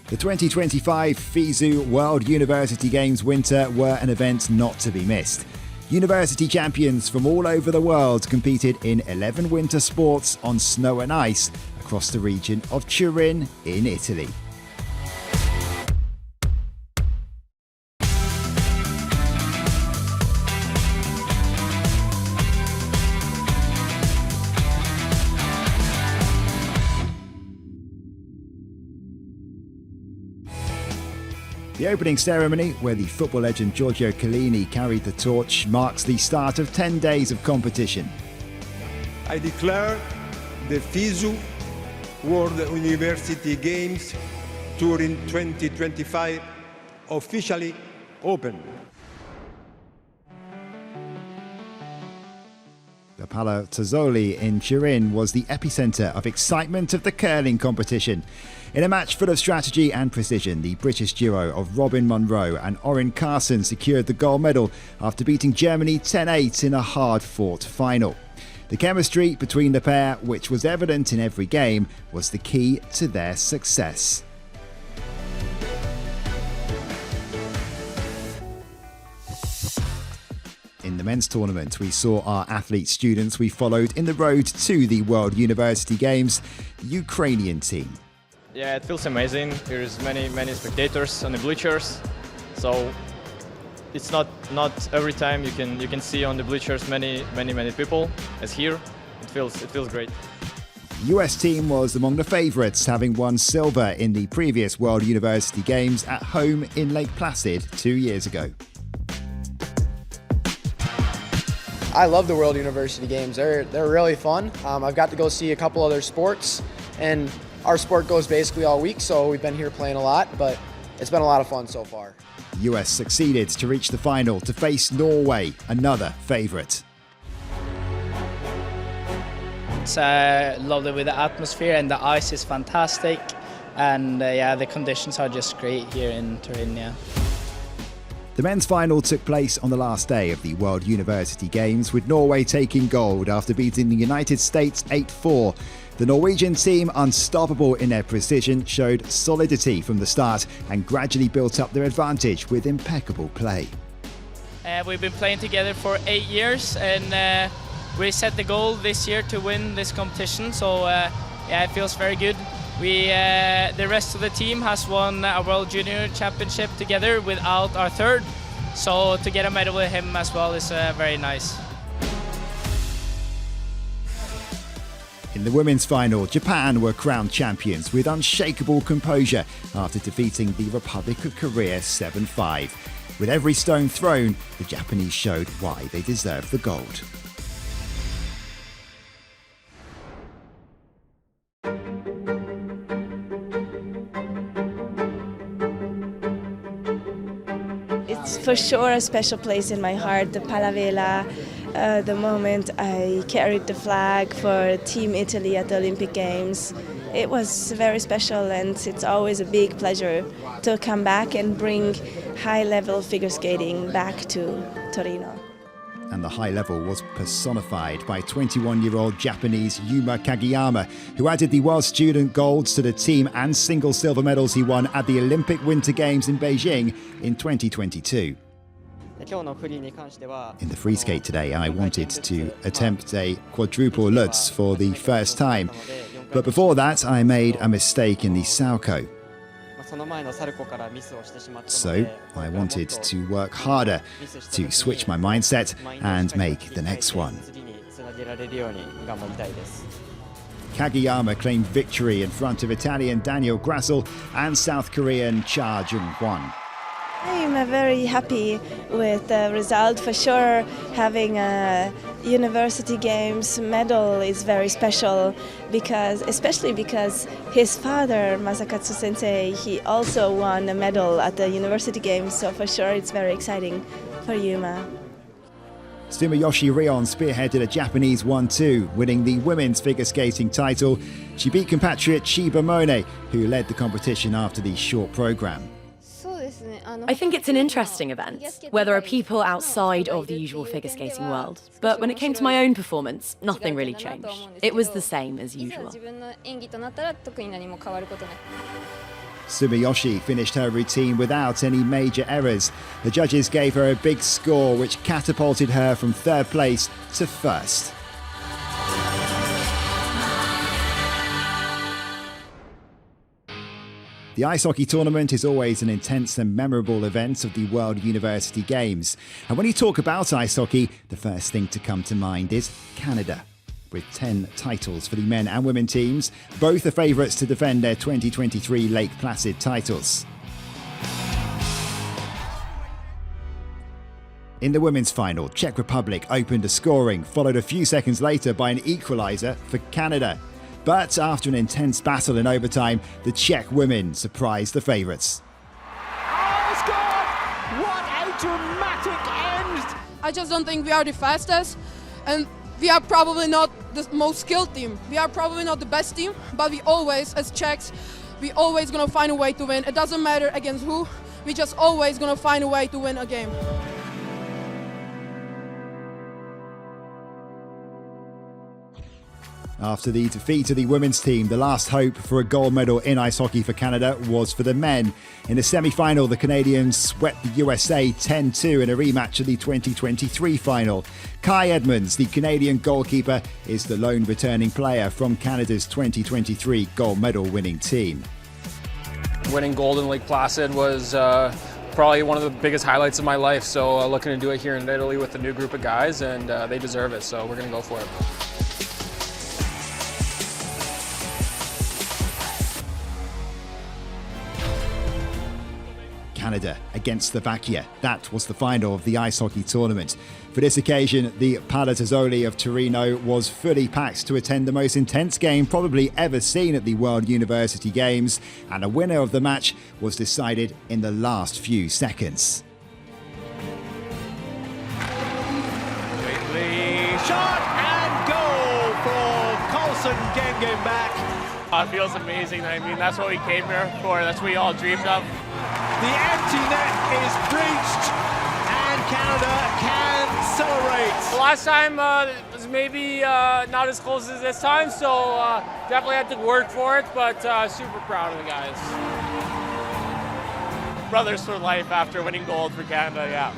The 2025 FISU World University Games Winter were an event not to be missed. University champions from all over the world competed in 11 winter sports on snow and ice across the region of Turin in Italy. The opening ceremony, where the football legend Giorgio Chiellini carried the torch, marks the start of 10 days of competition. I declare the FISU World University Games Turin 2025 officially open. The Pala Tazzoli in Turin was the epicenter of excitement of the curling competition. In a match full of strategy and precision, the British duo of Robin Monroe and Orrin Carson secured the gold medal after beating Germany 10-8 in a hard-fought final. The chemistry between the pair, which was evident in every game, was the key to their success. In the men's tournament, we saw our athlete students we followed in the road to the World University Games, the Ukrainian team. Yeah, it feels amazing. There's many spectators on the bleachers, so it's not every time you can see on the bleachers many people as here. It feels great. The US team was among the favourites, having won silver in the previous World University Games at home in Lake Placid 2 years ago. I love the World University Games. They're really fun. I've got to go see a couple other sports, and our sport goes basically all week, so we've been here playing a lot, but it's been a lot of fun so far. The US succeeded to reach the final to face Norway, another favourite. It's lovely with the atmosphere, and the ice is fantastic, and yeah, the conditions are just great here in Torino. Yeah. The men's final took place on the last day of the World University Games, with Norway taking gold after beating the United States 8-4. The Norwegian team, unstoppable in their precision, showed solidity from the start and gradually built up their advantage with impeccable play. We've been playing together for 8 years, and we set the goal this year to win this competition, so yeah, it feels very good. The rest of the team has won a World Junior Championship together without our third, so to get a medal with him as well is very nice. In the women's final, Japan were crowned champions with unshakable composure after defeating the Republic of Korea 7-5. With every stone thrown, the Japanese showed why they deserved the gold. It's for sure a special place in my heart, the Palavela, the moment I carried the flag for Team Italy at the Olympic Games. It was very special, and it's always a big pleasure to come back and bring high-level figure skating back to Torino. And the high level was personified by 21-year-old Japanese Yuma Kageyama, who added the World Student Golds to the team and single silver medals he won at the Olympic Winter Games in Beijing in 2022. In the free skate today, I wanted to attempt a quadruple Lutz for the first time, but before that I made a mistake in the Salchow. So I wanted to work harder to switch my mindset and make the next one. Kageyama claimed victory in front of Italian Daniel Grassel and South Korean Cha Jung-hwan. I'm very happy with the result. For sure, having a University Games medal is very special, especially because his father, Masakatsu Sensei, he also won a medal at the University Games, so for sure it's very exciting for Yuma. Sumiyoshi Rion spearheaded a Japanese 1-2, winning the women's figure skating title. She beat compatriot Chiba Mone, who led the competition after the short programme. I think it's an interesting event, where there are people outside of the usual figure skating world. But when it came to my own performance, nothing really changed. It was the same as usual. Sumiyoshi finished her routine without any major errors. The judges gave her a big score, which catapulted her from third place to first. The ice hockey tournament is always an intense and memorable event of the World University Games. And when you talk about ice hockey, the first thing to come to mind is Canada. With 10 titles for the men and women teams, both are favourites to defend their 2023 Lake Placid titles. In the women's final, Czech Republic opened a scoring, followed a few seconds later by an equaliser for Canada. But after an intense battle in overtime, the Czech women surprised the favourites. Oh, scored! What a dramatic end! I just don't think we are the fastest, and we are probably not the most skilled team. We are probably not the best team, but we always, as Czechs, we always gonna find a way to win. It doesn't matter against who, we just always gonna find a way to win a game. After the defeat of the women's team, the last hope for a gold medal in ice hockey for Canada was for the men. In the semi-final, the Canadians swept the USA 10-2 in a rematch of the 2023 final. Kai Edmonds, the Canadian goalkeeper, is the lone returning player from Canada's 2023 gold medal winning team. Winning gold in Lake Placid was probably one of the biggest highlights of my life, so looking to do it here in Italy with a new group of guys, and they deserve it, so we're going to go for it. Canada against Slovakia. That was the final of the ice hockey tournament. For this occasion, the Paralpine of Torino was fully packed to attend the most intense game probably ever seen at the World University Games, and the winner of the match was decided in the last few seconds. Shot and goal for Carlson Genge back. It feels amazing. I mean, that's what we came here for. That's what we all dreamed of. The empty net is breached and Canada can celebrate. The last time was maybe not as close as this time, so definitely had to work for it, but super proud of the guys. Brothers for life after winning gold for Canada, yeah.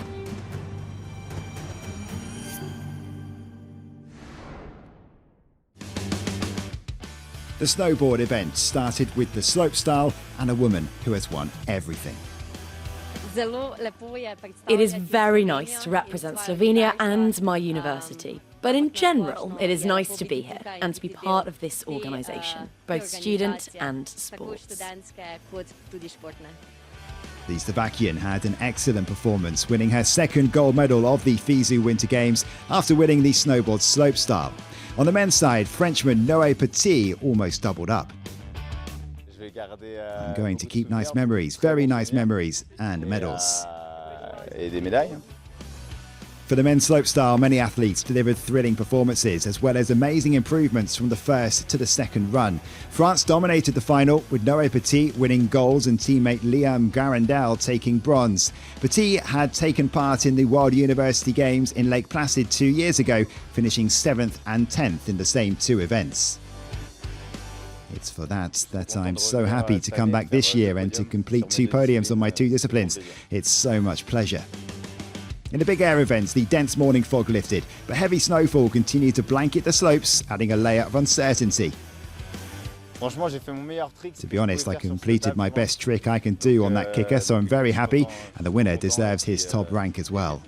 The snowboard event started with the slopestyle and a woman who has won everything. It is very nice to represent Slovenia and my university. But in general, it is nice to be here and to be part of this organisation, both student and sports. The Slovakian had an excellent performance, winning her second gold medal of the FISU Winter Games after winning the snowboard slopestyle. On the men's side, Frenchman Noé Petit almost doubled up. I'm going to keep nice memories, very nice memories, and medals. For the men's slopestyle, many athletes delivered thrilling performances as well as amazing improvements from the first to the second run. France dominated the final with Noé Petit winning golds and teammate Liam Garandel taking bronze. Petit had taken part in the World University Games in Lake Placid 2 years ago, finishing 7th and 10th in the same two events. It's for that I'm so happy to come back this year and to complete 2 podiums on my 2 disciplines. It's so much pleasure. In the big air events, the dense morning fog lifted, but heavy snowfall continued to blanket the slopes, adding a layer of uncertainty. To be honest, I completed my best trick I can do on that kicker, so I'm very happy, and the winner deserves his top rank as well.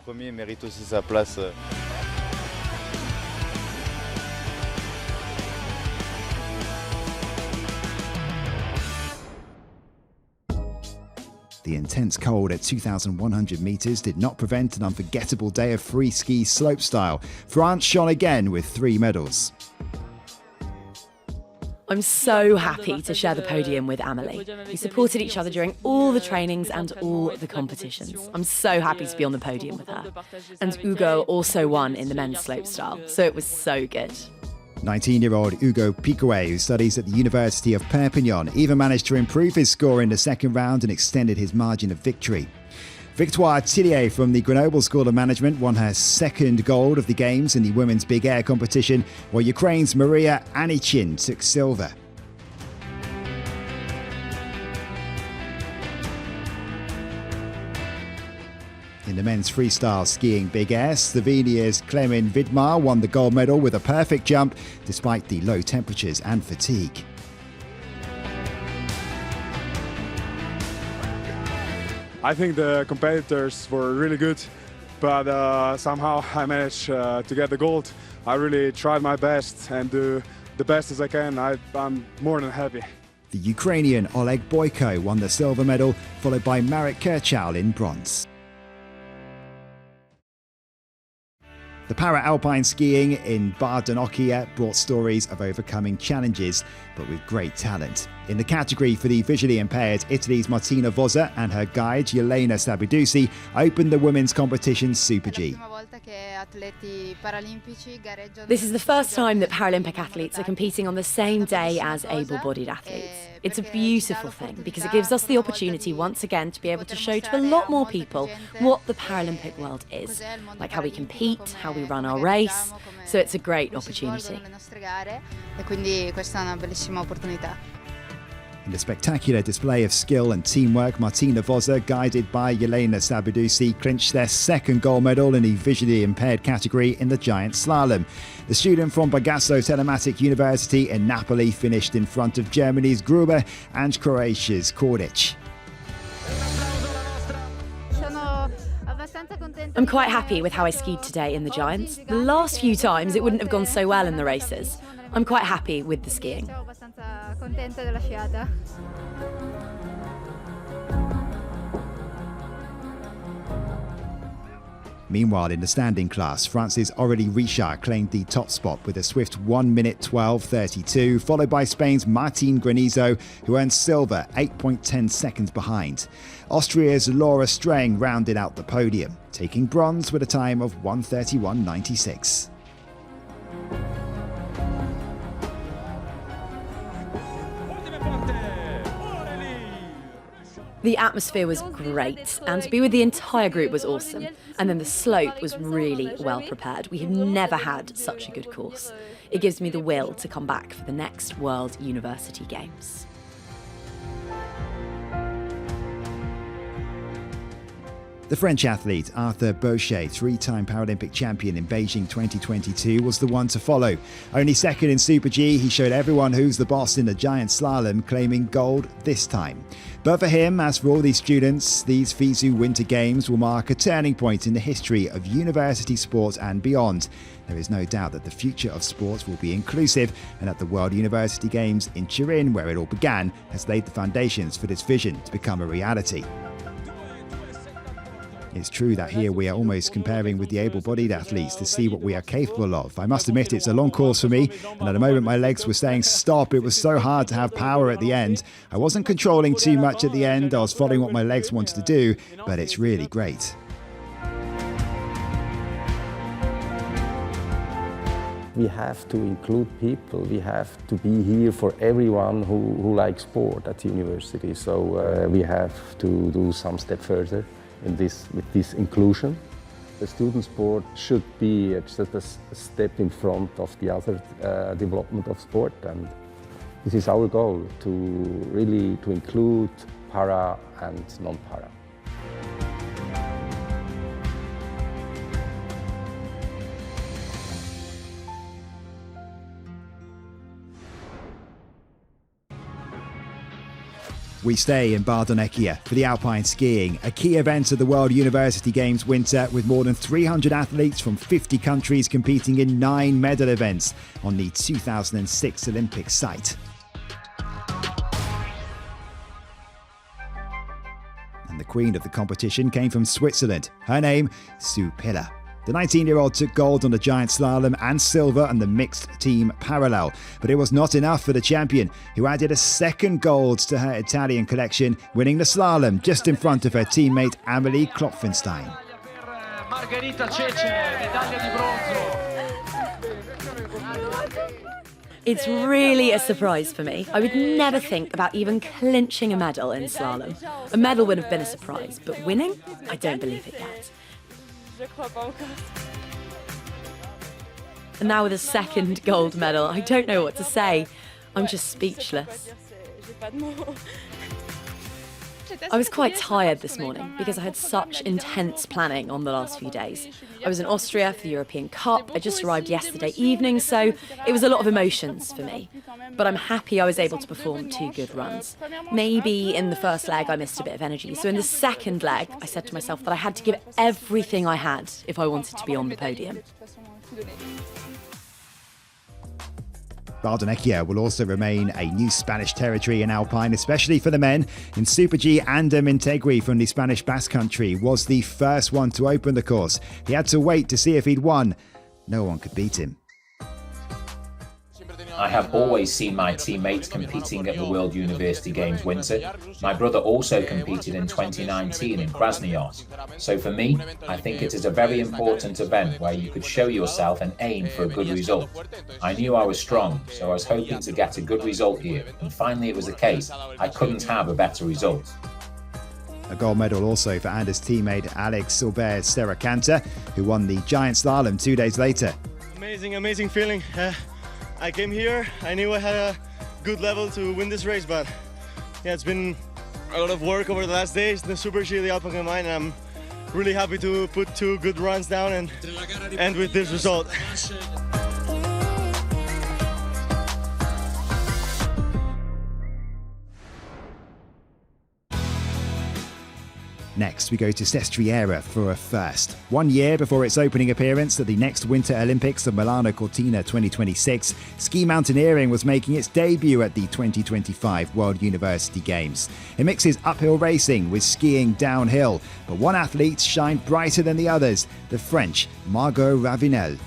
The intense cold at 2,100 metres did not prevent an unforgettable day of free ski slopestyle. France shone again with 3 medals. I'm so happy to share the podium with Amelie. We supported each other during all the trainings and all the competitions. I'm so happy to be on the podium with her. And Hugo also won in the men's slopestyle, so it was so good. 19-year-old Hugo Piquet, who studies at the University of Perpignan, even managed to improve his score in the second round and extended his margin of victory. Victoire Tillier from the Grenoble School of Management won her second gold of the Games in the women's big air competition, while Ukraine's Maria Anichin took silver. In the men's freestyle skiing big air, Slovenia's Klemen Vidmar won the gold medal with a perfect jump despite the low temperatures and fatigue. I think the competitors were really good, but somehow I managed to get the gold. I really tried my best and do the best as I can. I'm more than happy. The Ukrainian Oleg Boyko won the silver medal, followed by Marek Kirchau in bronze. The Paralpine skiing in Bardonocchia brought stories of overcoming challenges, but with great talent. In the category for the visually impaired, Italy's Martina Vozza and her guide Yelena Sabidusi opened the women's competition Super G. This is the first time that Paralympic athletes are competing on the same day as able-bodied athletes. It's a beautiful thing because it gives us the opportunity once again to be able to show to a lot more people what the Paralympic world is, like how we compete, how we run our race, so it's a great opportunity. In a spectacular display of skill and teamwork, Martina Vozza, guided by Yelena Sabidusi, clinched their second gold medal in the visually impaired category in the giant slalom. The student from Bagasso Telematic University in Napoli finished in front of Germany's Gruber and Croatia's Kordic. I'm quite happy with how I skied today in the Giants. The last few times it wouldn't have gone so well in the races. I'm quite happy with the skiing. Meanwhile, in the standing class, France's Aurélie Richard claimed the top spot with a swift 1 minute 12.32, followed by Spain's Martín Granizo, who earned silver 8.10 seconds behind. Austria's Laura Streng rounded out the podium, taking bronze with a time of 1:31.96. The atmosphere was great, and to be with the entire group was awesome. And then the slope was really well prepared. We have never had such a good course. It gives me the will to come back for the next World University Games. The French athlete Arthur Bauchet, three-time Paralympic champion in Beijing 2022, was the one to follow. Only second in Super G, he showed everyone who's the boss in the giant slalom, claiming gold this time. But for him, as for all these students, these FISU Winter Games will mark a turning point in the history of university sport and beyond. There is no doubt that the future of sports will be inclusive and that the World University Games in Turin, where it all began, has laid the foundations for this vision to become a reality. It's true that here we are almost comparing with the able-bodied athletes to see what we are capable of. I must admit it's a long course for me, and at the moment my legs were saying stop. It was so hard to have power at the end. I wasn't controlling too much at the end. I was following what my legs wanted to do, but it's really great. We have to include people. We have to be here for everyone who likes sport at the university. So we have to do some step further with this inclusion. The student sport should be just a step in front of the other development of sport, and this is our goal, to really include para and non-para. We stay in Bardonecchia for the Alpine skiing, a key event of the World University Games winter, with more than 300 athletes from 50 countries competing in 9 medal events on the 2006 Olympic site. And the queen of the competition came from Switzerland. Her name, Sue Piller. The 19-year-old took gold on the giant slalom and silver on the mixed team parallel. But it was not enough for the champion, who added a second gold to her Italian collection, winning the slalom just in front of her teammate Amelie Klopfenstein. It's really a surprise for me. I would never think about even clinching a medal in slalom. A medal would have been a surprise, but winning? I don't believe it yet. And now with a second gold medal, I don't know what to say. I'm just speechless. I was quite tired this morning because I had such intense planning on the last few days. I was in Austria for the European Cup. I just arrived yesterday evening, so it was a lot of emotions for me. But I'm happy I was able to perform 2 good runs. Maybe in the first leg I missed a bit of energy, so in the second leg I said to myself that I had to give everything I had if I wanted to be on the podium. Bardonecchia will also remain a new Spanish territory in Alpine, especially for the men. In Super G, Ander Mintegui from the Spanish Basque Country was the first one to open the course. He had to wait to see if he'd won. No one could beat him. I have always seen my teammates competing at the World University Games winter. My brother also competed in 2019 in Krasnoyarsk. So for me, I think it is a very important event where you could show yourself and aim for a good result. I knew I was strong, so I was hoping to get a good result here, and finally it was the case. I couldn't have a better result. A gold medal also for Anders' teammate Alex Silber Serracanta, who won the giant slalom 2 days later. Amazing feeling. I came here, I knew I had a good level to win this race, but yeah, it's been a lot of work over the last days, the Super G, the Alpine combined, and I'm really happy to put 2 good runs down and end with this result. Next, we go to Sestriere for a first. 1 year before its opening appearance at the next Winter Olympics of Milano Cortina 2026, ski mountaineering was making its debut at the 2025 World University Games. It mixes uphill racing with skiing downhill, but one athlete shined brighter than the others, the French Margot Ravinel.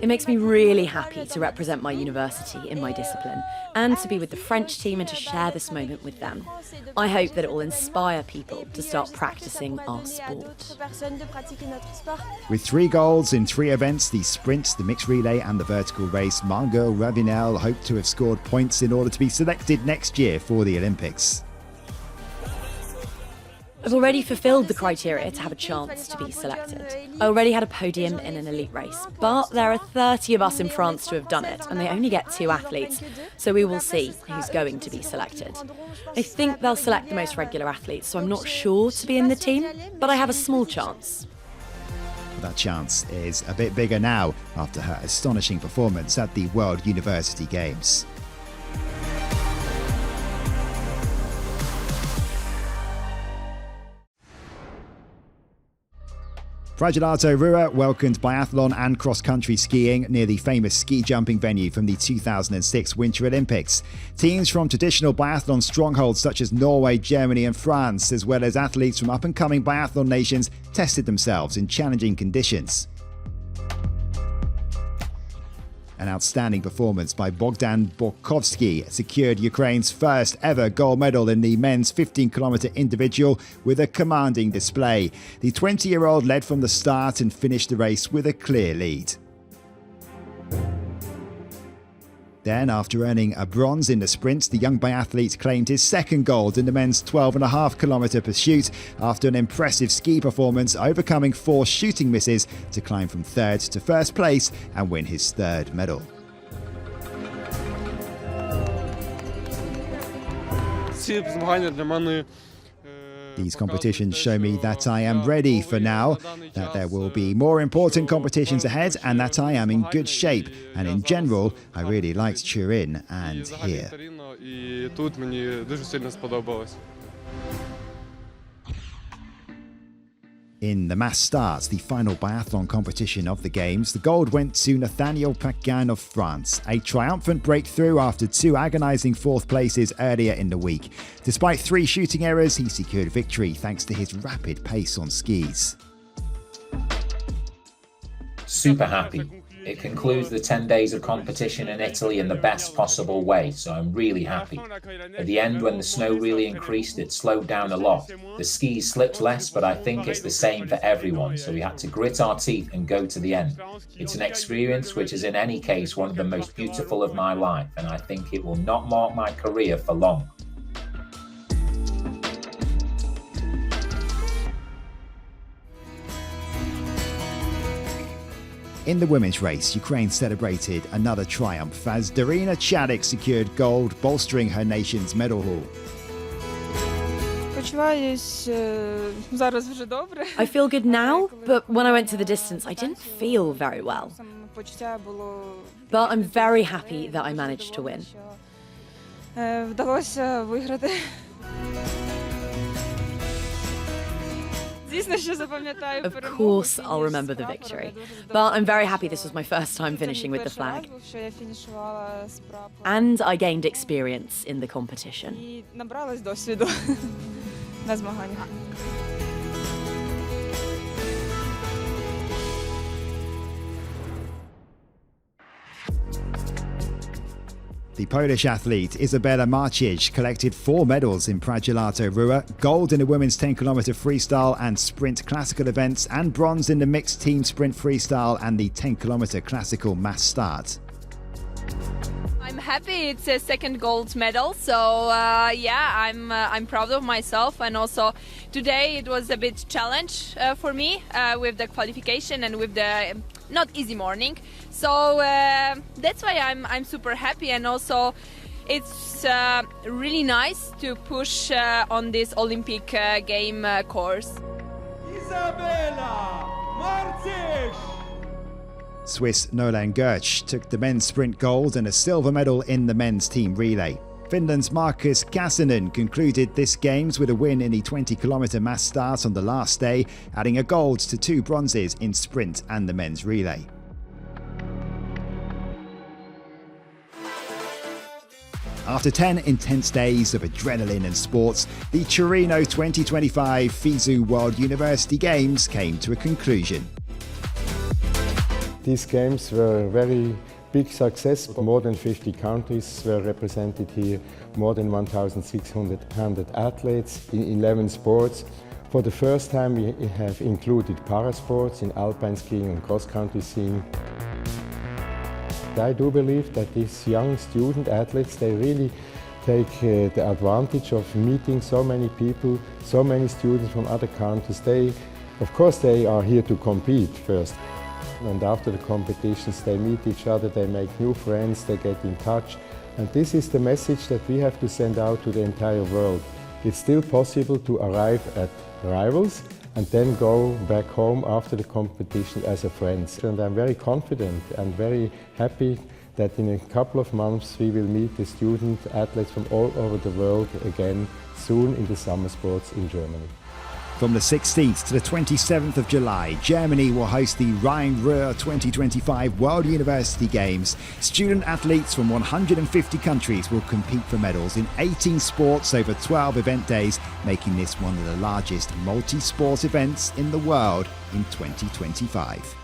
It makes me really happy to represent my university in my discipline and to be with the French team and to share this moment with them. I hope that it will inspire people to start practicing our sport. With 3 golds in 3 events, the sprint, the mixed relay and the vertical race, Margot Ravinel hoped to have scored points in order to be selected next year for the Olympics. I've already fulfilled the criteria to have a chance to be selected. I already had a podium in an elite race, but there are 30 of us in France to have done it, and they only get 2 athletes, so we will see who's going to be selected. I think they'll select the most regular athletes, so I'm not sure to be in the team, but I have a small chance. That chance is a bit bigger now after her astonishing performance at the World University Games. Fragelato Rua welcomed biathlon and cross-country skiing near the famous ski jumping venue from the 2006 Winter Olympics. Teams from traditional biathlon strongholds such as Norway, Germany and France, as well as athletes from up-and-coming biathlon nations, tested themselves in challenging conditions. An outstanding performance by Bogdan Borkovsky secured Ukraine's first ever gold medal in the men's 15km individual with a commanding display. The 20-year-old led from the start and finished the race with a clear lead. Then, after earning a bronze in the sprint, the young biathlete claimed his second gold in the men's 12.5km pursuit after an impressive ski performance, overcoming 4 shooting misses to climb from 3rd to 1st place and win his 3rd medal. These competitions show me that I am ready for now, that there will be more important competitions ahead and that I am in good shape. And in general, I really liked Turin and here. In the mass starts, the final biathlon competition of the Games, the gold went to Nathaniel Paquin of France, a triumphant breakthrough after 2 agonising 4th places earlier in the week. Despite 3 shooting errors, he secured victory thanks to his rapid pace on skis. Super happy. It concludes the 10 days of competition in Italy in the best possible way, so I'm really happy. At the end, when the snow really increased, it slowed down a lot. The skis slipped less, but I think it's the same for everyone, so we had to grit our teeth and go to the end. It's an experience which is in any case one of the most beautiful of my life, and I think it will not mark my career for long. In the women's race, Ukraine celebrated another triumph as Darina Chalik secured gold, bolstering her nation's medal haul. I feel good now, but when I went to the distance, I didn't feel very well. But I'm very happy that I managed to win. Of course, I'll remember the victory. But I'm very happy this was my first time finishing with the flag. And I gained experience in the competition. The Polish athlete Izabela Marcic collected 4 medals in Pragelato Rua, gold in the women's 10km freestyle and sprint classical events, and bronze in the mixed team sprint freestyle and the 10km classical mass start. I'm happy it's a second gold medal, so yeah, I'm proud of myself, and also today it was a bit challenge for me with the qualification and with the not easy morning, so that's why I'm super happy, and also it's really nice to push on this Olympic game course. Izabela Marcic! Swiss Nolan Gertsch took the men's sprint gold and a silver medal in the men's team relay. Finland's Markus Käsinen concluded this Games with a win in the 20km mass start on the last day, adding a gold to 2 bronzes in sprint and the men's relay. After 10 intense days of adrenaline and sports, the Torino 2025 FISU World University Games came to a conclusion. These games were a very big success. More than 50 countries were represented here, more than 1,600 athletes in 11 sports. For the first time we have included parasports in alpine skiing and cross-country skiing. I do believe that these young student athletes, they really take the advantage of meeting so many people, so many students from other countries. Of course they are here to compete first. And after the competitions, they meet each other, they make new friends, they get in touch. And this is the message that we have to send out to the entire world. It's still possible to arrive at rivals and then go back home after the competition as a friends. And I'm very confident and very happy that in a couple of months we will meet the student athletes from all over the world again soon in the summer sports in Germany. From the 16th to the 27th of July, Germany will host the Rhine-Ruhr 2025 World University Games. Student athletes from 150 countries will compete for medals in 18 sports over 12 event days, making this one of the largest multi-sport events in the world in 2025.